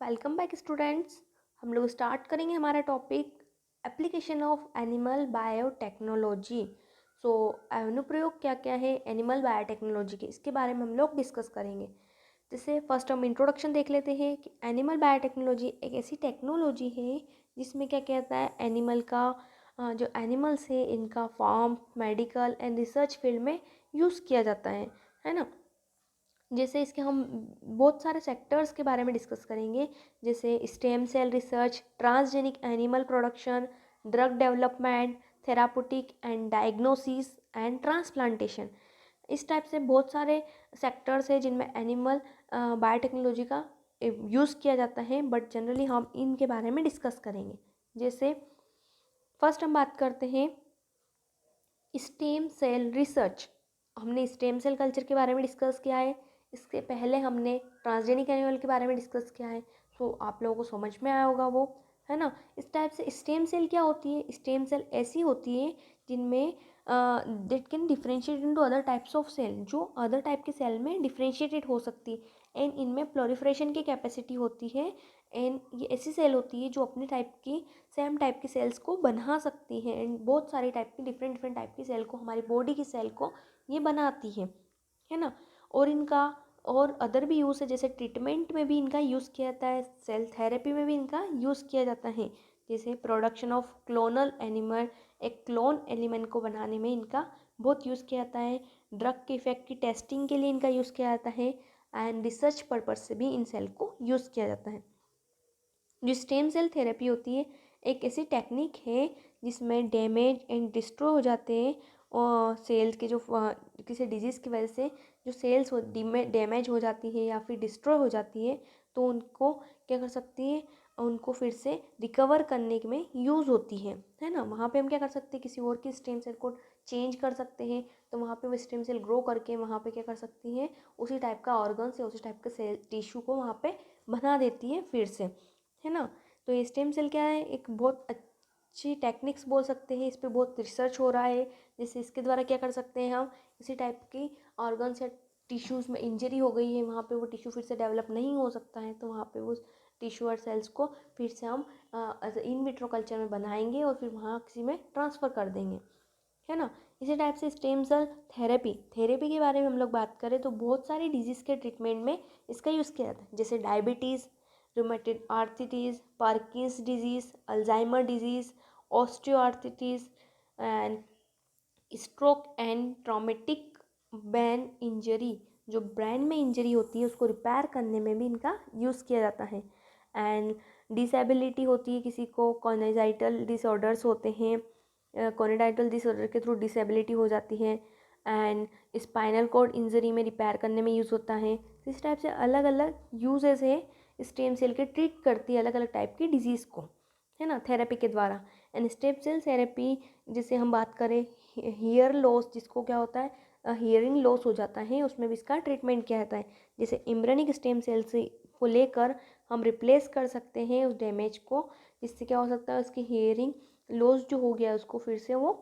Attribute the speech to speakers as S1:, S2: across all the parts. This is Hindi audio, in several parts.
S1: Welcome back students. हम लोग स्टार्ट करेंगे हमारा topic application of animal biotechnology. So अनुप्रयोग क्या क्या है एनिमल बायोटेक्नोलॉजी के, इसके बारे में हम लोग डिस्कस करेंगे। जैसे फर्स्ट हम इंट्रोडक्शन देख लेते हैं कि एनिमल बायोटेक्नोलॉजी एक ऐसी टेक्नोलॉजी है जिसमें क्या कहता है एनिमल का जो एनिमल्स है इनका farm, medical and research field में यूज़ किया जाता है ना। जैसे इसके हम बहुत सारे सेक्टर्स के बारे में डिस्कस करेंगे, जैसे stem cell research, transgenic animal production, drug development, therapeutic and diagnosis and transplantation. इस टाइप से बहुत सारे सेक्टर्स हैं जिनमें एनिमल बायोटेक्नोलॉजी का यूज़ किया जाता है, बट जनरली हम इनके बारे में डिस्कस करेंगे। जैसे फर्स्ट हम बात करते हैं स्टेम सेल रिसर्च। हमने स्टेम सेल कल्चर के बारे में डिस्कस किया है, इसके पहले हमने ट्रांसजेनिक एनिमल के बारे में डिस्कस किया है। तो आप लोगों को समझ में आया होगा वो, है ना। इस टाइप से स्टेम सेल क्या होती है, स्टेम सेल ऐसी होती है जिनमें that can differentiate into other types of cell, जो अदर टाइप के सेल में डिफ्रेंशिएटेड हो सकती है एंड इनमें प्लोरिफरेशन की कैपेसिटी होती है। एंड ये ऐसी सेल होती है जो अपने टाइप की सेम टाइप की सेल्स को बना सकती है एंड बहुत सारी टाइप की डिफरेंट डिफरेंट टाइप की सेल को, हमारी बॉडी की सेल को ये बनाती है ना। और इनका और अदर भी यूज़ है, जैसे ट्रीटमेंट में भी इनका यूज़ किया जाता है, सेल थेरेपी में भी इनका यूज़ किया जाता है। जैसे प्रोडक्शन ऑफ क्लोनल एनिमल, एक क्लोन एलिमेंट को बनाने में इनका बहुत यूज़ किया जाता है। ड्रग के इफेक्ट की टेस्टिंग के लिए इनका यूज़ किया जाता है एंड रिसर्च पर्पज से भी इन सेल को यूज़ किया जाता है। जो स्टेम सेल थेरेपी होती है एक ऐसी टेक्निक है जिसमें डैमेज एंड डिस्ट्रॉय हो जाते हैं और सेल्स के जो किसी डिजीज़ की वजह से जो सेल्स डैमेज हो जाती है या फिर डिस्ट्रॉय हो जाती है, तो उनको क्या कर सकती है, उनको फिर से रिकवर करने में यूज़ होती है ना। वहाँ पे हम क्या कर सकते हैं, किसी और की स्टेम सेल को चेंज कर सकते हैं, तो वहाँ पे वो स्टेम सेल ग्रो करके वहाँ पे क्या कर सकती हैं, उसी टाइप का ऑर्गन से उसी टाइप का सेल टिश्यू को वहाँ पे बना देती है फिर से, है ना। तो ये स्टेम सेल क्या है, एक बहुत अच्छी टेक्निक्स बोल सकते हैं, इस पर बहुत रिसर्च हो रहा है। जैसे इसके द्वारा क्या कर सकते हैं, हम इसी टाइप की ऑर्गन्स या टिश्यूज़ में इंजरी हो गई है, वहाँ पे वो टिश्यू फिर से डेवलप नहीं हो सकता है, तो वहाँ पे वो टिश्यू और सेल्स को फिर से हम इन विट्रो कल्चर में बनाएंगे और फिर वहाँ किसी में ट्रांसफ़र कर देंगे, है ना। इसी टाइप से स्टेम सेल थेरेपी थेरेपी के बारे में हम लोग बात करें तो बहुत सारी डिजीज़ के ट्रीटमेंट में इसका यूज़ किया जाता है, जैसे diabetes, rheumatoid arthritis, पार्किंस disease, Alzheimer disease, osteoarthritis and stroke and traumatic brain injury. जो ब्रेन में इंजरी होती है उसको रिपेयर करने में भी इनका यूज़ किया जाता है। एंड डिसेबिलिटी होती है किसी को, कॉन्जेनिटल डिसऑर्डर्स होते हैं, कॉन्जेनिटल डिसऑर्डर के थ्रू डिसेबिलिटी हो जाती है एंड स्पाइनल कॉर्ड इंजरी में रिपेयर करने में यूज़ होता है। तो इस टाइप से अलग अलग यूजेस है, स्टेम सेल के ट्रीट करती है अलग अलग टाइप की डिजीज़ को, है ना, थेरेपी के द्वारा। एंड स्टेम सेल थेरेपी जैसे हम बात करें हियर लॉस, जिसको क्या होता है हियरिंग लॉस हो जाता है, उसमें भी इसका ट्रीटमेंट किया जाता है। जैसे एम्ब्रियोनिक स्टेम सेल से को लेकर हम रिप्लेस कर सकते हैं उस डैमेज को, जिससे क्या हो सकता है उसकी हियरिंग लॉस जो हो गया उसको फिर से वो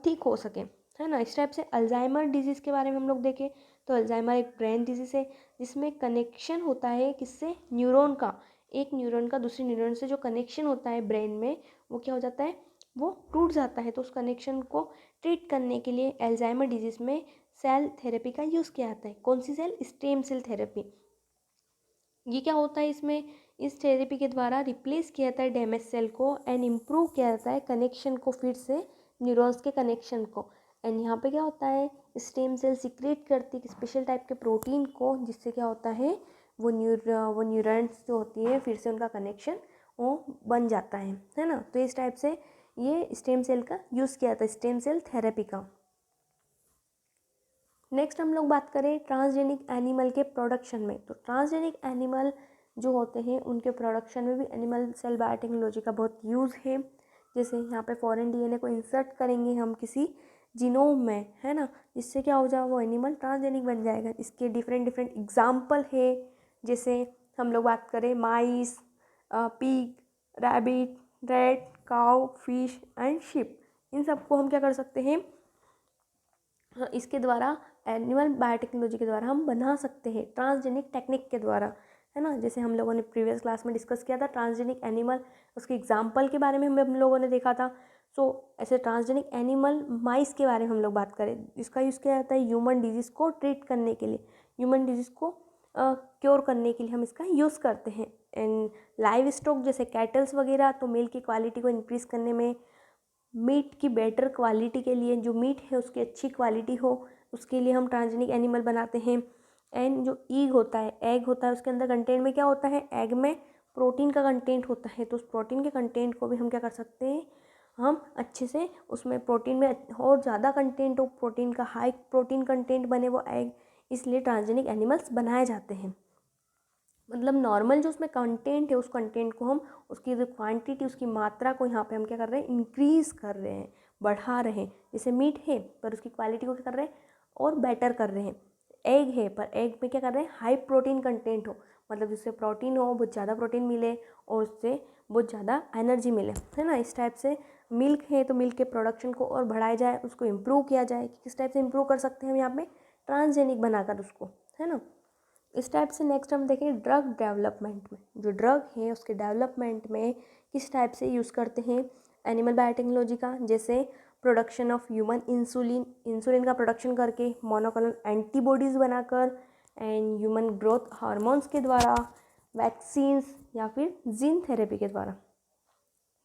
S1: ठीक हो सके, है ना। इस टाइप से अल्जाइमर डिजीज़ के बारे में हम लोग देखें तो अल्जाइमर एक ब्रेन डिजीज़ है जिसमें कनेक्शन होता है किससे, न्यूरॉन का, एक न्यूरॉन का दूसरे न्यूरॉन से जो कनेक्शन होता है ब्रेन में वो क्या हो जाता है, वो टूट जाता है। तो उस कनेक्शन को ट्रीट करने के लिए अल्जाइमर डिजीज़ में सेल थेरेपी का यूज़ किया जाता है। कौन सी सेल, स्टेम सेल थेरेपी। ये क्या होता है इसमें, इस थेरेपी के द्वारा रिप्लेस किया जाता है डैमेज सेल को एंड इम्प्रूव किया जाता है कनेक्शन को, फिर से न्यूरॉन्स के कनेक्शन को। एंड यहाँ पे क्या होता है, स्टेम सेल सिक्रेट करती है स्पेशल टाइप के प्रोटीन को, जिससे क्या होता है वो न्यूरॉन्स जो होती है फिर से उनका कनेक्शन वो बन जाता है ना। तो इस टाइप से ये स्टेम सेल का यूज़ किया जाता है, स्टेम सेल थेरेपी का। नेक्स्ट हम लोग बात करें ट्रांसजेनिक एनिमल के प्रोडक्शन में, तो ट्रांसजेनिक एनिमल जो होते हैं उनके प्रोडक्शन में भी एनिमल सेल बायोटेक्नोलॉजी का बहुत यूज़ है। जैसे यहाँ पे फॉरेन डीएनए को इंसर्ट करेंगे हम किसी जीनोम में, है ना, जिससे क्या हो जाएगा वो एनिमल ट्रांसजेनिक बन जाएगा। इसके डिफरेंट डिफरेंट एग्जाम्पल है, जैसे हम लोग बात करें mice, pig, rabbit, rat, cow, fish and sheep, इन सबको हम क्या कर सकते हैं, इसके द्वारा एनिमल बायोटेक्नोलॉजी के द्वारा हम बना सकते हैं ट्रांसजेनिक टेक्निक के द्वारा, है ना। जैसे हम लोगों ने प्रीवियस क्लास में डिस्कस किया था ट्रांसजेनिक एनिमल, उसके एग्जाम्पल के बारे में हम लोगों ने देखा था। सो ऐसे ट्रांसजेनिक एनिमल माइस के बारे में हम लोग बात करें, इसका यूज़ किया जाता है ह्यूमन डिजीज़ को ट्रीट करने के लिए, ह्यूमन डिजीज़ को क्योर करने के लिए हम इसका यूज़ करते हैं। एंड लाइव स्टॉक जैसे कैटल्स वगैरह, तो मिल्क की क्वालिटी को इंक्रीज़ करने में, मीट की बेटर क्वालिटी के लिए, जो मीट है उसकी अच्छी क्वालिटी हो उसके लिए हम ट्रांसजेनिक एनिमल बनाते हैं। एंड जो एग होता है उसके अंदर कंटेंट में क्या होता है, एग में प्रोटीन का कंटेंट होता है, तो उस प्रोटीन के कंटेंट को भी हम क्या कर सकते हैं, हम अच्छे से उसमें प्रोटीन में और ज़्यादा कंटेंट हो, प्रोटीन का हाई प्रोटीन कंटेंट बने वो एग, इसलिए ट्रांसजेनिक एनिमल्स बनाए जाते हैं। मतलब नॉर्मल जो उसमें कंटेंट है उस कंटेंट को हम, उसकी जो क्वांटिटी, उसकी मात्रा को यहाँ पे हम क्या कर रहे हैं, इंक्रीज़ कर रहे हैं, बढ़ा रहे हैं। जैसे मीट है पर उसकी क्वालिटी को क्या कर रहे हैं, और बेटर कर रहे हैं। एग है पर एग में क्या कर रहे हैं, हाई प्रोटीन कंटेंट हो, मतलब जिससे प्रोटीन हो, बहुत ज़्यादा प्रोटीन मिले और उससे बहुत ज़्यादा एनर्जी मिले, है ना। इस टाइप से मिल्क है तो मिल्क के प्रोडक्शन को और बढ़ाया जाए, उसको इम्प्रूव किया जाए। किस टाइप से इम्प्रूव कर सकते हैं हम यहाँ पे, ट्रांसजेनिक बनाकर उसको, है ना। इस टाइप से नेक्स्ट हम देखें ड्रग डेवलपमेंट में, जो ड्रग है उसके डेवलपमेंट में किस टाइप से यूज़ करते हैं एनिमल बायोटेक्नोलॉजी का। जैसे production of human insulin, insulin का प्रोडक्शन करके, मोनोक्लोनल एंटीबॉडीज़ बनाकर, एंड ह्यूमन ग्रोथ हार्मोन्स के द्वारा, वैक्सीन्स या फिर जीन थेरेपी के द्वारा।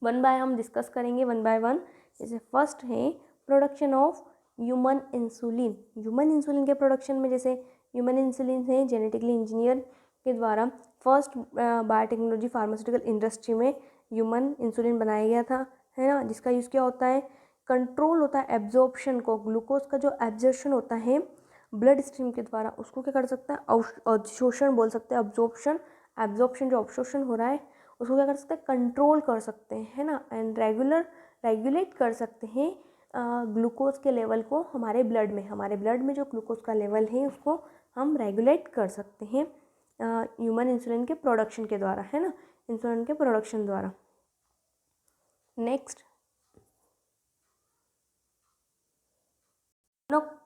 S1: वन बाय हम डिस्कस करेंगे वन बाय वन। जैसे फर्स्ट है production of human insulin. Human insulin के प्रोडक्शन में, जैसे ह्यूमन इंसुलिन है जेनेटिकली इंजीनियर के द्वारा फर्स्ट बायोटेक्नोलॉजी फार्मास्यूटिकल इंडस्ट्री में ह्यूमन इंसुलिन बनाया गया था, है ना। जिसका यूज़ क्या होता है, कंट्रोल होता है एब्जॉर्प्शन को, ग्लूकोज का जो एब्जॉर्प्शन होता है ब्लड स्ट्रीम के द्वारा, उसको क्या कर सकता है, अवशोषण बोल सकते हैं, अब्जॉर्प्शन, एब्जॉर्प्शन जो अवशोषण हो रहा है उसको क्या कर सकते हैं, कंट्रोल कर सकते हैं, है ना। एंड रेगुलेट कर सकते हैं ग्लूकोज के लेवल को हमारे ब्लड में जो ग्लूकोज का लेवल है उसको हम रेगुलेट कर सकते हैं ह्यूमन इंसुलिन के प्रोडक्शन के द्वारा, है ना, इंसुलिन के प्रोडक्शन द्वारा। Next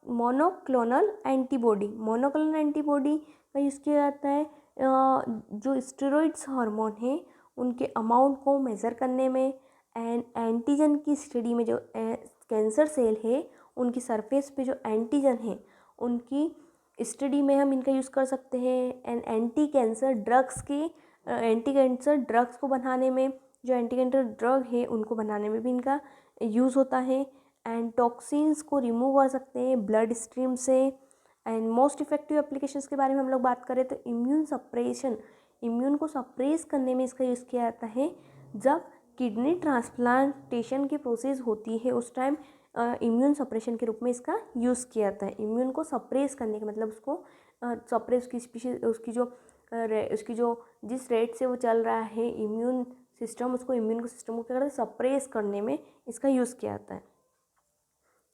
S1: monoclonal antibody. Monoclonal antibody का यूज़ किया जाता है जो स्टेरॉइड्स हार्मोन है उनके अमाउंट को मेज़र करने में, एंड एंटीजन की स्टडी में, जो कैंसर सेल है उनकी सरफेस पे जो एंटीजन है उनकी स्टडी में हम इनका यूज़ कर सकते हैं। एंड एंटी कैंसर ड्रग्स को बनाने में, जो एंटी कैंसर ड्रग है उनको बनाने में भी इनका यूज़ होता है। एंड टॉक्सिन्स को रिमूव कर सकते हैं ब्लड स्ट्रीम से। एंड मोस्ट इफेक्टिव एप्लीकेशंस के बारे में हम लोग बात करें तो इम्यून को सप्रेस करने में इसका यूज़ किया जाता है। जब किडनी ट्रांसप्लांटेशन की प्रोसेस होती है उस टाइम इम्यून सप्रेशन के रूप में इसका यूज़ किया जाता है। इम्यून को सप्रेस करने का मतलब उसको सप्रेस की स्पीशीज, उसकी जो जिस रेट से वो चल रहा है इम्यून सिस्टम, उसको इम्यून सिस्टम को क्या करता है, सप्रेस करने में इसका यूज़ किया जाता है।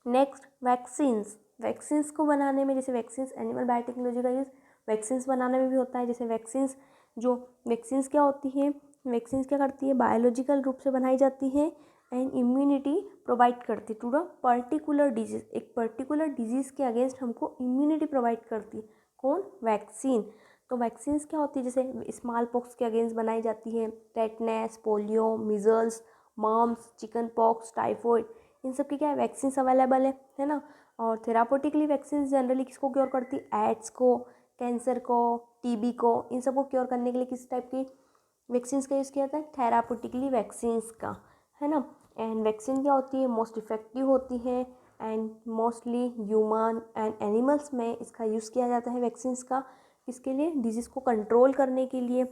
S1: नेक्स्ट वैक्सीन्स को बनाने में, जैसे वैक्सीन्स एनिमल बायोटेक्नोलॉजी का यूज़ वैक्सीन्स बनाने में भी होता है। जैसे वैक्सीन्स क्या होती है, वैक्सीन्स क्या करती है, बायोलॉजिकल रूप से बनाई जाती है एंड इम्यूनिटी प्रोवाइड करती टू द पर्टिकुलर डिजीज़। एक पर्टिकुलर डिजीज़ के अगेंस्ट हमको इम्यूनिटी प्रोवाइड करती है कौन, वैक्सीन। तो वैक्सीन्स क्या होती है, जैसे स्मॉल पॉक्स के अगेंस्ट बनाई जाती है, tetanus, polio, measles, mumps, chicken pox, typhoid, इन सब की क्या है, वैक्सीन्स अवेलेबल है ना। और थेरापोटिकली वैक्सीन्स जनरली किसको क्योर करती है, एड्स को, कैंसर को, टीबी को, इन सबको क्योर करने के लिए किस टाइप की वैक्सीन्स का यूज़ किया जाता है, थेरापोटिकली वैक्सीन्स का, है ना। एंड वैक्सीन क्या होती है, मोस्ट इफेक्टिव होती है and mostly human and animals में इसका यूज़ किया जाता है वैक्सीन्स का, किसके लिए, डिजीज़ को कंट्रोल करने के लिए।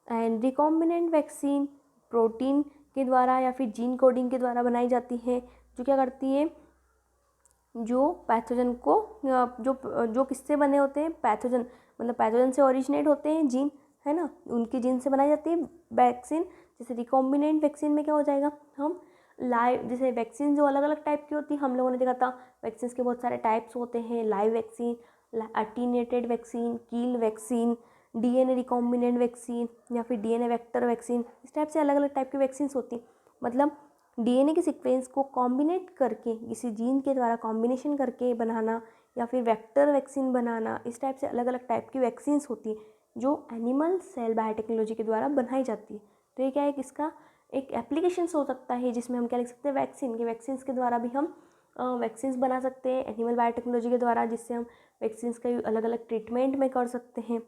S1: एंड रिकॉम्बिनेंट वैक्सीन प्रोटीन के द्वारा या फिर जीन कोडिंग के द्वारा बनाई जाती है, जो क्या करती है, जो पैथोजन को जो किससे बने होते हैं, पैथोजन, मतलब पैथोजन से ओरिजिनेट होते हैं जीन, है ना, उनकी जीन से बनाई जाती है वैक्सीन। जैसे रिकॉम्बिनेंट वैक्सीन में क्या हो जाएगा, हम लाइव, जैसे वैक्सीन जो अलग अलग टाइप की होती है, हम लोगों ने देखा था वैक्सीन के बहुत सारे टाइप्स होते हैं, लाइव वैक्सीन, अटीन्यूएटेड वैक्सीन, कील वैक्सीन, डीएनए रिकॉम्बिनेंट वैक्सीन या फिर डीएनए वेक्टर वैक्सीन, इस टाइप से अलग अलग टाइप की वैक्सीन होती हैं। मतलब डीएनए के सीक्वेंस को कॉम्बिनेट करके किसी जीन के द्वारा कॉम्बिनेशन करके बनाना या फिर वेक्टर वैक्सीन बनाना, इस टाइप से अलग अलग टाइप की वैक्सीन्स होती है। जो एनिमल सेल बायोटेक्नोलॉजी के द्वारा बनाई जाती है। तो ये क्या है, इसका एक एप्लीकेशन हो सकता है जिसमें हम क्या लिख सकते हैं, वैक्सीन के वैक्सीन्स के द्वारा भी हम वैक्सीन्स बना सकते हैं एनिमल बायोटेक्नोलॉजी के द्वारा, जिससे हम वैक्सीन्स का अलग अलग ट्रीटमेंट में कर सकते हैं,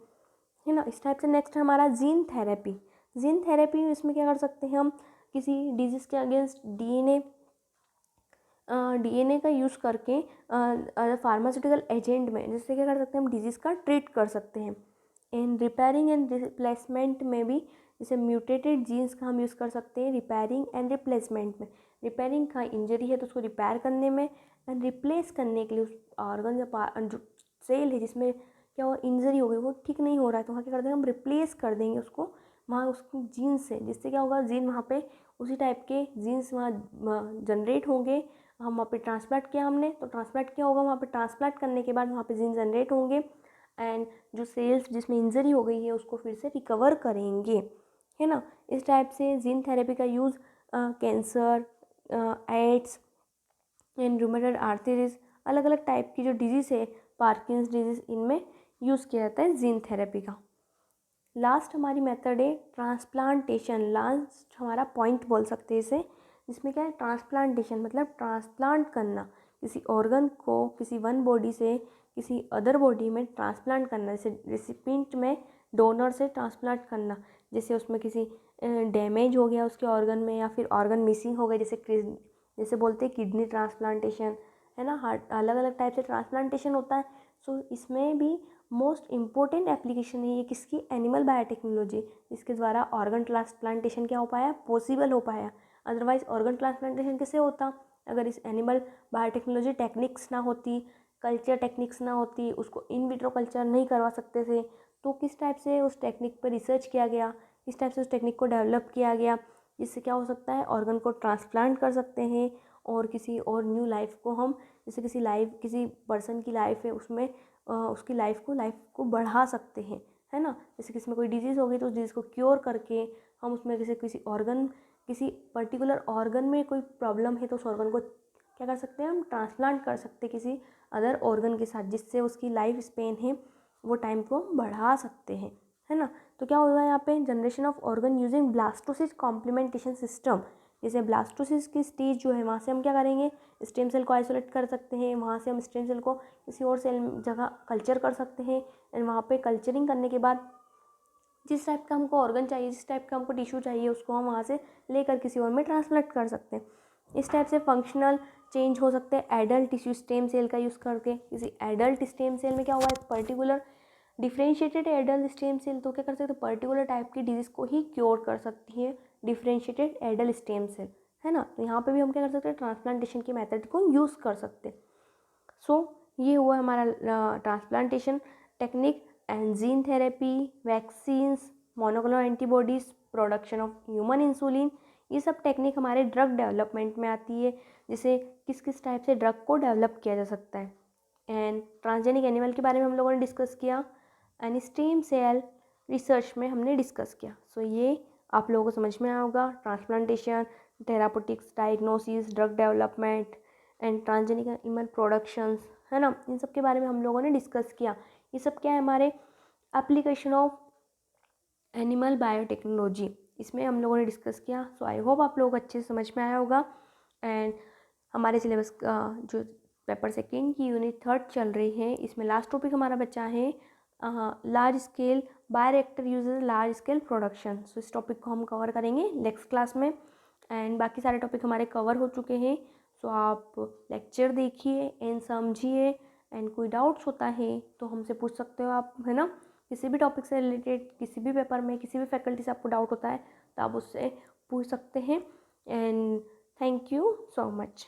S1: है ना। इस टाइप से नेक्स्ट हमारा जीन थेरेपी। जीन थेरेपी इसमें क्या कर सकते हैं, हम किसी डिजीज़ के अगेंस्ट डीएनए का यूज़ करके फार्मास्यूटिकल एजेंट में, जिससे क्या कर सकते हैं, हम डिजीज़ का ट्रीट कर सकते हैं। इन रिपेयरिंग एंड रिप्लेसमेंट में भी, जैसे म्यूटेटेड जीन्स का हम यूज़ कर सकते हैं रिपेयरिंग एंड रिप्लेसमेंट में। रिपेयरिंग का इंजरी है तो उसको रिपेयर करने में, एंड रिप्लेस करने के लिए उस ऑर्गन या जो सेल है जिसमें क्या हुआ, इंजरी हो गई, वो ठीक नहीं हो रहा है, तो वहाँ क्या करते हैं, हम रिप्लेस कर देंगे उसको वहाँ उसकी जीन से, जिससे क्या होगा, जीन वहाँ पे उसी टाइप के जीन्स वहाँ जनरेट होंगे। हम वहाँ पे ट्रांसप्लांट किया हमने, तो ट्रांसप्लांट क्या होगा, वहाँ पे ट्रांसप्लांट करने के बाद वहाँ पे जीन जनरेट होंगे, एंड जो सेल्स जिसमें इंजरी हो गई है उसको फिर से रिकवर करेंगे, है ना। इस टाइप से जीन थेरेपी का use cancer, AIDS and rheumatoid arthritis, अलग अलग टाइप की जो डिजीज़ है, पार्किंस डिजीज़, इनमें यूज़ किया जाता है जीन थेरेपी का। लास्ट हमारी मेथड है ट्रांसप्लांटेशन। लास्ट हमारा पॉइंट बोल सकते हैं इसे, जिसमें क्या है, ट्रांसप्लांटेशन मतलब ट्रांसप्लांट करना, किसी ऑर्गन को किसी वन बॉडी से किसी अदर बॉडी में ट्रांसप्लांट करना, जैसे रेसिपिएंट में डोनर से ट्रांसप्लांट करना, जैसे उसमें किसी डैमेज हो गया उसके ऑर्गन में, या फिर ऑर्गन मिसिंग हो गए, जैसे बोलते हैं किडनी ट्रांसप्लांटेशन, है ना। हार्ट, अलग अलग टाइप से ट्रांसप्लांटेशन होता है। सो इसमें भी मोस्ट इम्पोर्टेंट एप्लीकेशन है ये किसकी, एनिमल बायोटेक्नोलॉजी, इसके द्वारा ऑर्गन ट्रांसप्लांटेशन क्या हो पाया, पॉसिबल हो पाया। अदरवाइज ऑर्गन ट्रांसप्लांटेशन कैसे होता, अगर इस एनिमल बायोटेक्नोलॉजी टेक्निक्स ना होती, कल्चर टेक्निक्स ना होती, उसको इन विट्रो कल्चर नहीं करवा सकते थे, तो किस टाइप से उस टेक्निक पर रिसर्च किया गया, किस टाइप से उस टेक्निक को डेवलप किया गया, जिससे क्या हो सकता है, ऑर्गन को ट्रांसप्लांट कर सकते हैं और किसी और न्यू लाइफ को हम, जैसे किसी पर्सन की लाइफ है उसमें उसकी लाइफ को बढ़ा सकते हैं, है ना। जैसे किसी में कोई डिजीज़ हो गई तो उस डिजीज़ को क्योर करके हम उसमें किसी पर्टिकुलर ऑर्गन में कोई प्रॉब्लम है तो उस ऑर्गन को क्या कर सकते हैं, हम ट्रांसप्लांट कर सकते हैं किसी अदर ऑर्गन के साथ, जिससे उसकी लाइफ स्पेन है वो टाइम को हम बढ़ा सकते हैं, है ना। तो क्या होगा यहाँ पे, generation of organ using blastocyst complementation system. जैसे ब्लास्टोसिस की स्टेज जो है वहाँ से हम क्या करेंगे, स्टेम सेल को आइसोलेट कर सकते हैं, वहाँ से हम स्टेम सेल को किसी और सेल जगह कल्चर कर सकते हैं, एंड वहाँ पे कल्चरिंग करने के बाद जिस टाइप का हमको ऑर्गन चाहिए, जिस टाइप का हमको टिश्यू चाहिए, उसको हम वहाँ से लेकर किसी और में ट्रांसप्लांट कर सकते हैं। इस टाइप से फंक्शनल चेंज हो सकते हैं एडल्ट टिश्यू स्टेम सेल का यूज़ करके। किसी एडल्ट स्टेम सेल में क्या हुआ है, particular differentiated adult stem cell तो क्या कर सकते हैं, पर्टिकुलर टाइप की डिजीज़ को ही क्योर कर सकती है डिफ्रेंशिएटेड एडल्ट स्टेम सेल, है ना। तो यहाँ पे भी हम क्या कर सकते हैं, ट्रांसप्लांटेशन की मेथड को यूज़ कर सकते हैं। सो ये हुआ हमारा transplantation technique, and gene therapy, vaccines, monoclonal antibodies, production of human insulin, ये सब टेक्निक हमारे ड्रग डेवलपमेंट में आती है, जिसे किस किस टाइप से ड्रग को डेवलप किया जा सकता है। एंड ट्रांसजेनिक एनिमल के बारे में हम लोगों ने डिस्कस किया, एंड स्टेम सेल रिसर्च में हमने डिस्कस किया। सो ये आप लोगों को समझ में आया होगा, transplantation, therapeutics, diagnosis, drug development and transgenic animal productions, है ना। इन सब के बारे में हम लोगों ने डिस्कस किया। ये सब क्या है, हमारे एप्लीकेशन ऑफ एनिमल बायोटेक्नोलॉजी, इसमें हम लोगों ने डिस्कस किया। सो आई होप आप लोग अच्छे से समझ में आया होगा। एंड हमारे सिलेबस का जो पेपर सेकेंड की यूनिट 3 चल रही है, इसमें लास्ट टॉपिक हमारा बचा है large scale bioreactor uses large scale production. So इस टॉपिक को हम कवर करेंगे नेक्स्ट क्लास में, एंड बाकी सारे टॉपिक हमारे कवर हो चुके हैं। सो आप लेक्चर देखिए एंड समझिए, एंड कोई डाउट्स होता है तो हमसे पूछ सकते हो आप, है ना। किसी भी टॉपिक से रिलेटेड, किसी भी पेपर में, किसी भी फैकल्टी से आपको डाउट होता है तो आप उससे पूछ सकते हैं। And thank you so much.